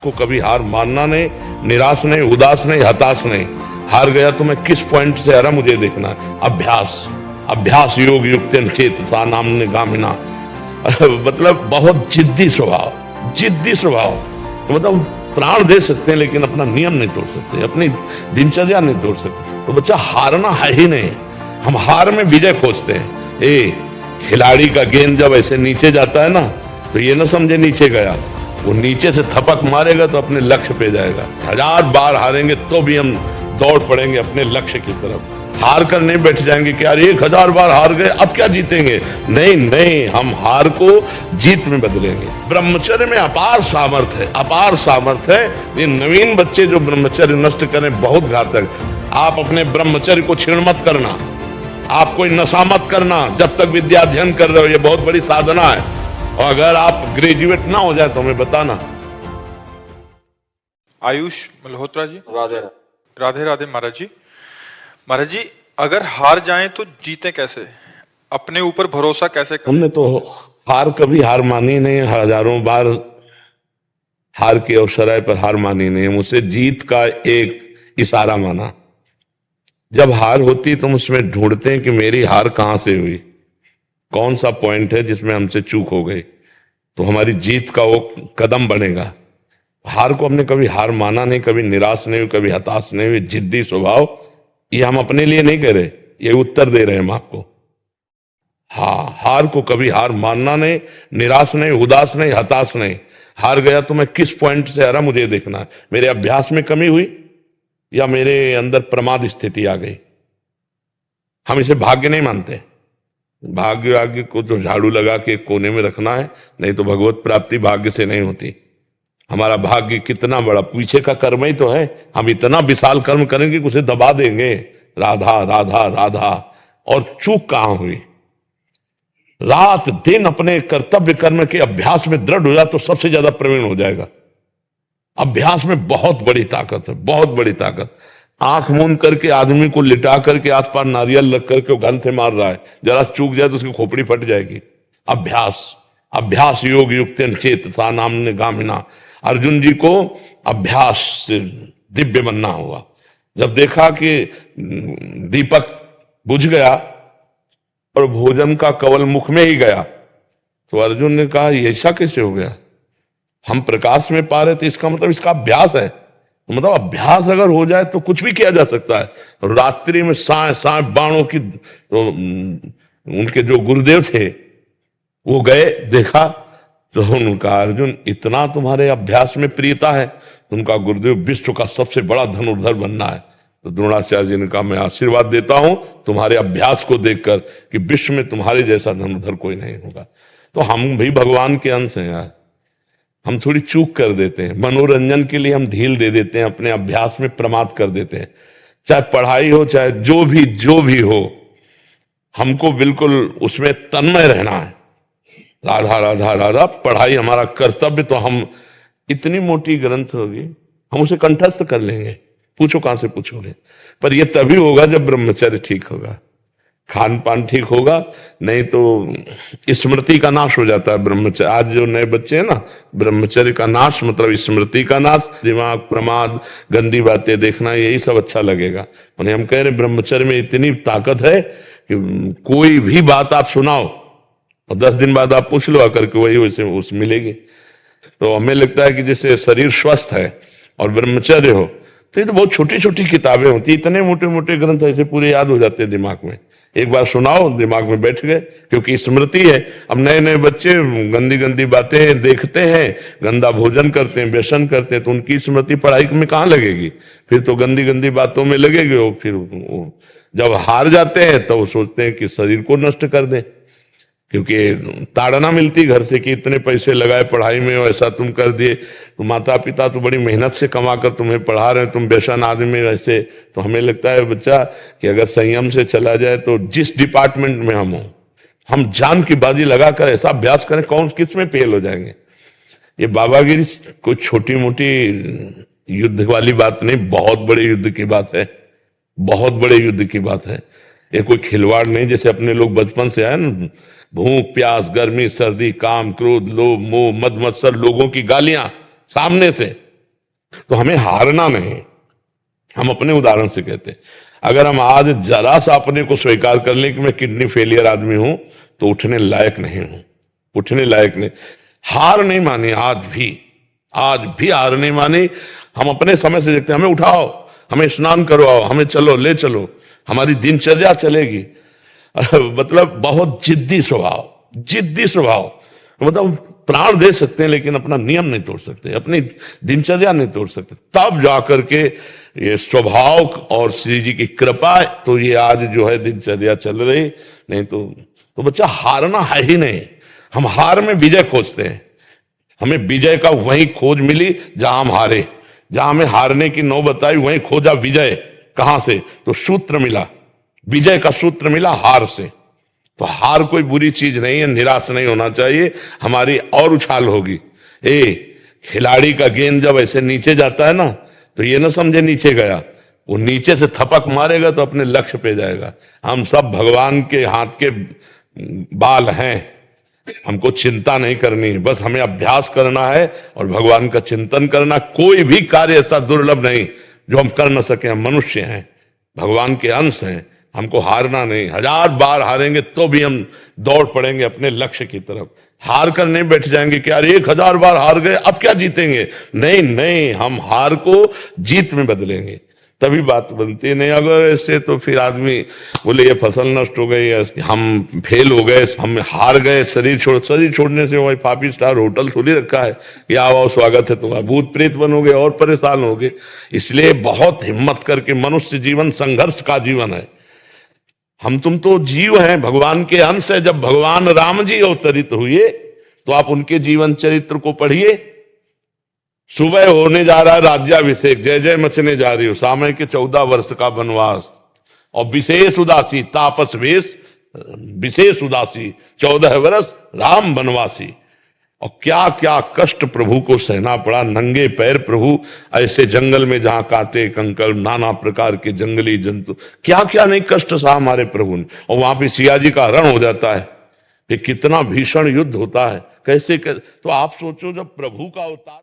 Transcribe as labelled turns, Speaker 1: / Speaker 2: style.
Speaker 1: को कभी हार मानना नहीं, निराश नहीं, उदास नहीं, हताश नहीं। हार गया तो मैं किस पॉइंट से हारा मुझे देखना है। अभ्यास अभ्यास योग युक्तेन चेतसा नाम्ने गामिना मतलब बहुत जिद्दी स्वभाव, जिद्दी स्वभाव। तो मतलब प्राण दे सकते हैं लेकिन अपना नियम नहीं तोड़ सकते, अपनी दिनचर्या नहीं तोड़ सकते। तो बच्चा हारना है ही नहीं, हम हार में विजय खोजते हैं। खिलाड़ी का गेंद जब ऐसे नीचे जाता है ना, तो ये ना समझे नीचे गया, वो नीचे से थपक मारेगा तो अपने लक्ष्य पे जाएगा। 1000 बार हारेंगे तो भी हम दौड़ पड़ेंगे अपने लक्ष्य की तरफ। हार कर नहीं बैठ जाएंगे कि यार 1000 बार हार गए अब क्या जीतेंगे। नहीं नहीं, हम हार को जीत में बदलेंगे। ब्रह्मचर्य में अपार सामर्थ्य है, अपार सामर्थ्य है। ये नवीन बच्चे जो ब्रह्मचर्य नष्ट करें बहुत घातक। आप अपने ब्रह्मचर्य को छीण मत करना, आप कोई नशा मत करना जब तक विद्या अध्ययन कर रहे हो। ये बहुत बड़ी साधना है, और अगर आप ग्रेजुएट ना हो जाए तो हमें बताना।
Speaker 2: आयुष मल्होत्रा जी।
Speaker 3: राधे
Speaker 2: राधे राधे महाराज जी। महाराज जी, अगर हार जाएं तो जीते कैसे, अपने ऊपर भरोसा कैसे करें?
Speaker 1: हमने तो हार कभी हार मानी नहीं, हजारों बार हार के अवसराय पर हार मानी नहीं। मुझसे जीत का एक इशारा माना। जब हार होती तो हम उसमें ढूंढते हैं कि मेरी हार कहां से हुई, कौन सा पॉइंट है जिसमें हमसे चूक हो गई, तो हमारी जीत का वो कदम बनेगा। हार को हमने कभी हार माना नहीं, कभी निराश नहीं हुई, कभी हताश नहीं हुई। जिद्दी स्वभाव, ये हम अपने लिए नहीं कह रहे, ये उत्तर दे रहे हैं हम आपको। हाँ, हार को कभी हार मानना नहीं, निराश नहीं, उदास नहीं, हताश नहीं। हार गया तो मैं किस पॉइंट से हारा मुझे देखना है। मेरे अभ्यास में कमी हुई या मेरे अंदर प्रमाद स्थिति आ गई। हम इसे भाग्य नहीं मानते। भाग्य को तो झाड़ू लगा के कोने में रखना है, नहीं तो भगवत प्राप्ति भाग्य से नहीं होती। हमारा भाग्य कितना बड़ा, पीछे का कर्म ही तो है। हम इतना विशाल कर्म करेंगे कि उसे दबा देंगे। राधा राधा राधा, और चूक कहां हुई। रात दिन अपने कर्तव्य कर्म के अभ्यास में दृढ़ हो जाए तो सबसे ज्यादा प्रवीण हो जाएगा। अभ्यास में बहुत बड़ी ताकत है, बहुत बड़ी ताकत। आंख मूंद करके आदमी को लिटा करके आसपास नारियल रख करके गन से मार रहा है, जरा चूक जाए तो उसकी खोपड़ी फट जाएगी। अभ्यास अभ्यास योग युक्तेन चेतसा नाम्ने गामिना। अर्जुन जी को अभ्यास से दिव्य बनना हुआ। जब देखा कि दीपक बुझ गया और भोजन का कवल मुख में ही गया, तो अर्जुन ने कहा ये ऐसा कैसे हो गया, हम प्रकाश में पा रहे थे, इसका मतलब इसका अभ्यास है। मतलब अभ्यास अगर हो जाए तो कुछ भी किया जा सकता है। रात्रि में साए साए बाणों की, तो उनके जो गुरुदेव थे वो गए, देखा तो उनका अर्जुन इतना तुम्हारे अभ्यास में प्रियता है, तो उनका गुरुदेव विश्व का सबसे बड़ा धनुर्धर बनना है। तो द्रोणाचार्य जी ने कहा मैं आशीर्वाद देता हूं तुम्हारे अभ्यास को देखकर कि विश्व में तुम्हारे जैसा धनुर्धर कोई नहीं होगा। तो हम भी भगवान के अंश हैं यार, हम थोड़ी चूक कर देते हैं। मनोरंजन के लिए हम ढील दे देते हैं, अपने अभ्यास में प्रमाद कर देते हैं। चाहे पढ़ाई हो, चाहे जो भी हो, हमको बिल्कुल उसमें तन्मय रहना है। राधा राधा राधा, पढ़ाई हमारा कर्तव्य। तो हम इतनी मोटी ग्रंथ होगी, हम उसे कंठस्थ कर लेंगे, पूछो कहां से पूछोगे। पर यह तभी होगा जब ब्रह्मचर्य ठीक होगा, खान पान ठीक होगा, नहीं तो स्मृति का नाश हो जाता है ब्रह्मचर्य। आज जो नए बच्चे हैं ना, ब्रह्मचर्य का नाश मतलब स्मृति का नाश, दिमाग, प्रमाद, गंदी बातें देखना, यही सब अच्छा लगेगा। उन्हें हम कह रहे ब्रह्मचर्य में इतनी ताकत है कि कोई भी बात आप सुनाओ और 10 दिन बाद आप पूछ लो आकर के, वही वैसे उस मिलेगी। तो हमें लगता है कि जैसे शरीर स्वस्थ है और ब्रह्मचर्य हो, तो ये तो बहुत छोटी छोटी किताबें होती, इतने मोटे मोटे ग्रंथ ऐसे पूरे याद हो जाते हैं दिमाग में। एक बार सुनाओ दिमाग में बैठ गए, क्योंकि स्मृति है। अब नए नए बच्चे गंदी गंदी बातें देखते हैं, गंदा भोजन करते हैं, व्यसन करते हैं, तो उनकी स्मृति पढ़ाई में कहाँ लगेगी, फिर तो गंदी गंदी बातों में लगेगी। और फिर जब हार जाते हैं तो वो सोचते हैं कि शरीर को नष्ट कर दें, क्योंकि ताड़ना मिलती घर से कि इतने पैसे लगाए पढ़ाई में और ऐसा तुम कर दिए। तो माता पिता तो बड़ी मेहनत से कमा कर तुम्हें पढ़ा रहे हैं, तुम व्यसन आदमी ऐसे। तो हमें लगता है बच्चा कि अगर संयम से चला जाए तो जिस डिपार्टमेंट में हम हो, हम जान की बाजी लगाकर ऐसा अभ्यास करें, कौन किस में फेल हो जाएंगे। ये बाबागिरी कोई छोटी मोटी युद्ध वाली बात नहीं, बहुत बड़े युद्ध की बात है, बहुत बड़े युद्ध की बात है। ये कोई खिलवाड़ नहीं, जैसे अपने लोग बचपन से आए ना, भूख प्यास गर्मी सर्दी काम क्रोध लोभ मोह मद मत्सर, लोगों की गालियां सामने से, तो हमें हारना नहीं। हम अपने उदाहरण से कहते हैं, अगर हम आज जरा सा अपने को स्वीकार कर लें कि मैं किडनी फेलियर आदमी हूं, तो उठने लायक नहीं हूं, उठने लायक नहीं। हार नहीं मानी, आज भी हार नहीं मानी। हम अपने समय से देखते हैं, हमें उठाओ, हमें स्नान करवाओ, हमें चलो, ले चलो, हमारी दिनचर्या चलेगी। मतलब बहुत जिद्दी स्वभाव, जिद्दी स्वभाव। मतलब प्राण दे सकते हैं लेकिन अपना नियम नहीं तोड़ सकते, अपनी दिनचर्या नहीं तोड़ सकते। तब जाकर के ये स्वभाव और श्री जी की कृपा, तो ये आज जो है दिनचर्या चल रही। नहीं तो बच्चा हारना है ही नहीं। हम हार में विजय खोजते हैं। हमें विजय का वही खोज मिली जहां हम हारे, जहां हमें हारने की नौबत आई वहीं खोजा विजय। कहां से? तो सूत्र मिला, विजय का सूत्र मिला हार से। तो हार कोई बुरी चीज नहीं है, निराश नहीं होना चाहिए, हमारी और उछाल होगी। खिलाड़ी का गेंद जब ऐसे नीचे जाता है ना, तो ये ना समझे नीचे गया, वो नीचे से थपक मारेगा तो अपने लक्ष्य पे जाएगा। हम सब भगवान के हाथ के बाल हैं, हमको चिंता नहीं करनी है, बस हमें अभ्यास करना है और भगवान का चिंतन करना। कोई भी कार्य ऐसा दुर्लभ नहीं जो हम कर न सके। हम मनुष्य हैं, भगवान के अंश हैं, हमको हारना नहीं। 1000 बार हारेंगे तो भी हम दौड़ पड़ेंगे अपने लक्ष्य की तरफ। हार कर नहीं बैठ जाएंगे कि यार 1000 बार हार गए, अब क्या जीतेंगे। नहीं नहीं, हम हार को जीत में बदलेंगे, तभी बात बनती। नहीं अगर ऐसे तो फिर आदमी बोले ये फसल नष्ट हो गई, हम फेल हो गए, हम हार गए, शरीर छोड़ने से वही 5 स्टार होटल थोड़ी रखा है कि आओ स्वागत है तुम्हारा, भूत प्रेत बनोगे और परेशान होगे। इसलिए बहुत हिम्मत करके, मनुष्य जीवन संघर्ष का जीवन है। हम तुम तो जीव हैं, भगवान के अंश है। जब भगवान राम जी अवतरित हुए तो आप उनके जीवन चरित्र को पढ़िए। सुबह होने जा रहा है राज्याभिषेक, जय जय मचने जा रही हो, सामय के 14 वर्ष का वनवास, और विशेष उदासी, तापस वेश विशेष उदासी, 14 वर्ष राम वनवासी। और क्या क्या कष्ट प्रभु को सहना पड़ा, नंगे पैर प्रभु ऐसे जंगल में जहां कांटे कंकड़, नाना प्रकार के जंगली जंतु, क्या क्या नहीं कष्ट सहा हमारे प्रभु ने। और वहां पे सिया जी का हरण हो जाता है, ये कितना भीषण युद्ध होता है। कैसे तो आप सोचो, जब प्रभु का अवतार